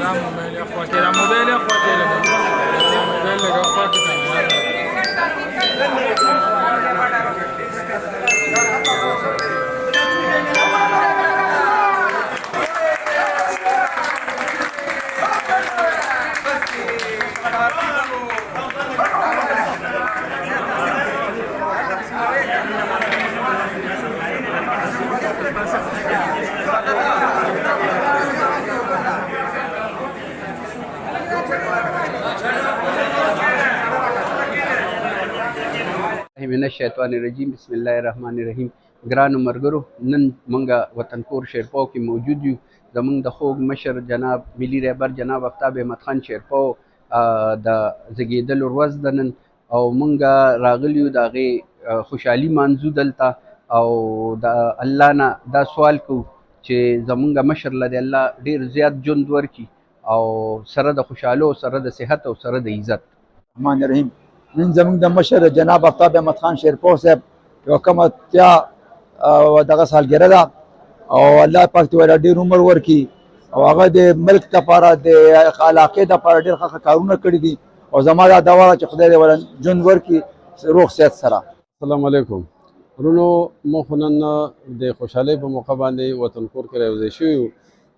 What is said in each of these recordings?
موبایل خوا کې دا موبایل خوا کې لګا موبایل لګا خوا کې من الشیطان الرجیم بسم الله الرحمن الرحیم. ګرانو ملګرو، نن منګه وطنپور شیرپو کې موجود یو. زمونږ د خوږ مشر جناب ملي رهبر جناب آفتاب احمد خان شیرپو د زیږیدلو ورځ ده نن، او منګه راغلی یو د هغې خوشحالي مانځو دلته، او د الله نه دا سوال کوو چې زمونږ مشر له د الله ډېر زیات ژوند ورکړي، او سره د خوشحالو، سره د صحت، او سره د عزت. الرحمن الرحیم. نن زموږ د مشر جناب آفتاب احمد خان شیرپو صاحب یو کم اتیا دغه سالګره ده، او الله پاک ته ډېر عمر ورکړي، او هغه د ملک دپاره د علاقې دپاره ډېر ښه کارونه کړي دي، او زما دا دعا ده چې خدای دې ورله ژوند ورکړي روغ صحت سره. السلام علیکم ورونو. موږ خو نن د خوشحالۍ په موقع باندې وطنپور کې راوځای شوي یو.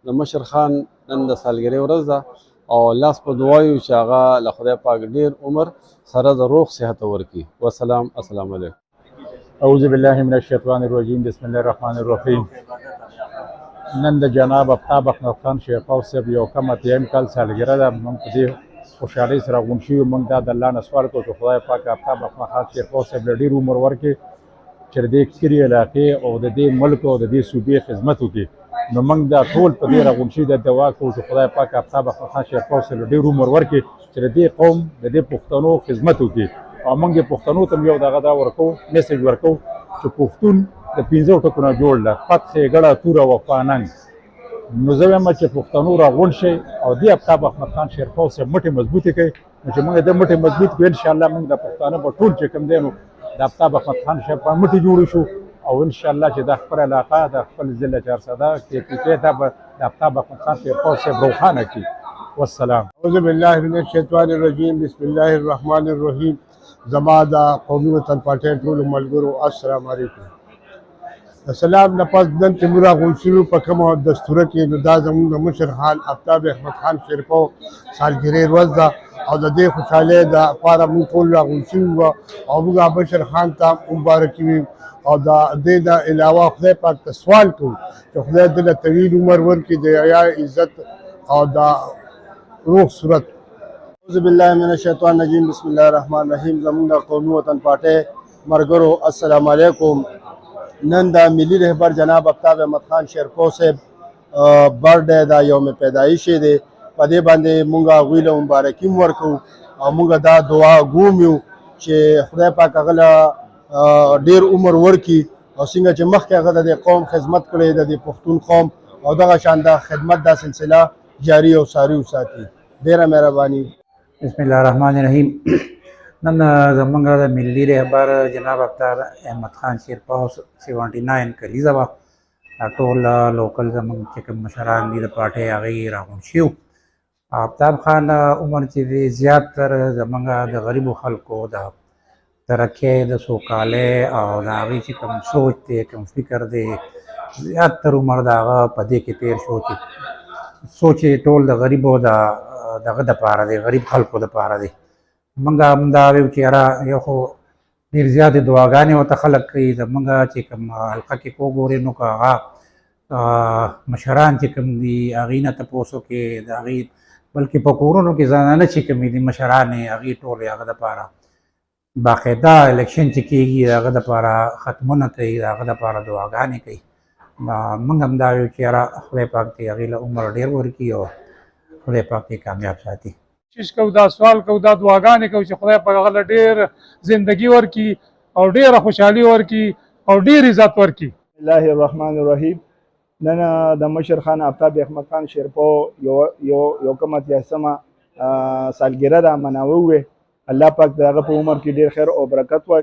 د مشر خان نن د سالګرې ورځ ده، او لاس په دعایو چې هغه له خدای پاک ډېر عمر سره د روغ صحت ورکړي. والسلام. السلام علیکم. اعوذ بالله من الشیطان الرجیم. بسم الله الرحمن الرحیم. نن د جناب آفتاب احمد خان شیرپو صاحب یو کم اتیم کال سالګره ده. موږ په دې خوشحالۍ سره غونډ شوي یو. موږ دا د الله نه سوال کوو چې خدای پاک آفتاب احمد خان شیرپو صاحب له ډېر عمر ورکړي، چې د دې کلي علاقې او د دې ملک او د دې صوبې خدمت وکړي. نو موږ دا ټول په دې راغونډ شوي د دعا کوو چې خدای پاک آفتاب احمد خان شیرپو صاحب له ډېر عمر ورکړي، چې د دې قوم د دې پښتنو خدمت وکړي. او موږ یې پښتنو ته یو دغه دا ورکوو، میسج ورکوو چې پښتون د 15 ټکو نه جوړ ده: پت، ښېګړه، توره، وفا، ننګ. نو زه وایم چې پښتنو راغونډ شئ او دې آفتاب احمد خان شیرپو صاحب مټې مضبوطې کړئ. نو چې موږ د مټې مضبوط کړو انشاءالله موږ د پښتانه به ټول چې کوم دی نو د آفتاب احمد خان شیرپو مټې جوړې شو، او انشاءالله چې دا خپل علاقه د خپل ضلع چارسده کې دا به د آفتاب احمد خان شیرپو صاحب روښانه کړي. والسلام. اعوذ بالله من الشیطان الرجیم. بسم الله الرحمن الرحیم. زما د قومي وطن پارټۍ ټولو ملګرو السلام علیکم. د سلام نه پس نن چې موږ راغونډ شوي په کومه دستوره کې، نو دا زموږ د مشر خان آفتاب احمد خان شیرپو سالګرې ورځ ده، او د دې خوشحالۍ دپاره موږ ټول راغونډ شوي وو، او موږ مشر خان ته مبارکي وي، او د دې نه علاوه خدای پاک ته سوال کوو چې خدای دې له طویل عمر ورکړي، د حیا، عزت او د روغ صورت. اعوذ بالله من الشیطان الرجیم. بسم الله الرحمن الرحیم. زموږ د قومي وطن پارټۍ ملګرو السلام علیکم. نن د ملي رهبر جناب آفتاب احمد خان شیرپو صاحب برډے دا یوم پیدایش دی، په دې باندې موږ هغوی له مبارکي ورکوو، او موږ دا دعا ګومیو چې خدای پاک هغه له ډېر عمر ورکړي، او څنګه چې مخکې هغه د دې قوم خدمت کړی، د دې پښتون قوم، او دغه شان د خدمت دا سلسله جاری او ساری وساتي. ډېره مهرباني. بسم الله الرحمن الرحیم. نن زموږ د ملي رهبر جناب آفتاب احمد خان شیرپو 79 کلیزه وه. ټول لوکل زموږ چې کوم مشران دي د پارټۍ هغې راغونډ شوي. آفتاب خان عمر چې دی زیات تر زموږ د غریبو خلکو د ترقۍ، د سوکالۍ او د هغې چې کوم سوچ دی، کوم فکر دی، زیات تر عمر د هغه په دې کې تېر شو چې سوچ یې ټول د غریبو دغه دپاره دی، غریب خلکو دپاره دی. موږ هم دا ویو چې یاره یو خو ډېر زیاتې دعاګانې ورته خلک کوي. زموږ چې کوم حلقه کې وګورې نو که هغه مشران چې کوم دي هغې نه تپوس وکړې د هغې، بلکې په کورونو کې زنانه چې کومې دي مشران یې هغې ټول هغه دپاره باقاعده الیکشن چې کېږي د هغه دپاره ختمونه کوي، د هغه دپاره دعاګانې کوي. موږ هم دا ویو چې یاره خدای پاک دې هغې له عمر ډېر ورکړي، او خدای پاک دې کامیاب ساتي. کوشش کوو، دا سوال کوو، دا دعاګانې کوو چې خدای پاک هغه له ډېر زندګي ورکړي، او ډېره خوشحالي ورکړي، او ډېر عزت ورکړي. بسم الله الرحمن الرحیم. نن د مشر خان آفتاب احمد خان شیرپو یو کم اتیاسمه سالګره ده مناوه. الله پاک د هغه په عمر کې ډېر خیر او برکت ورکړي.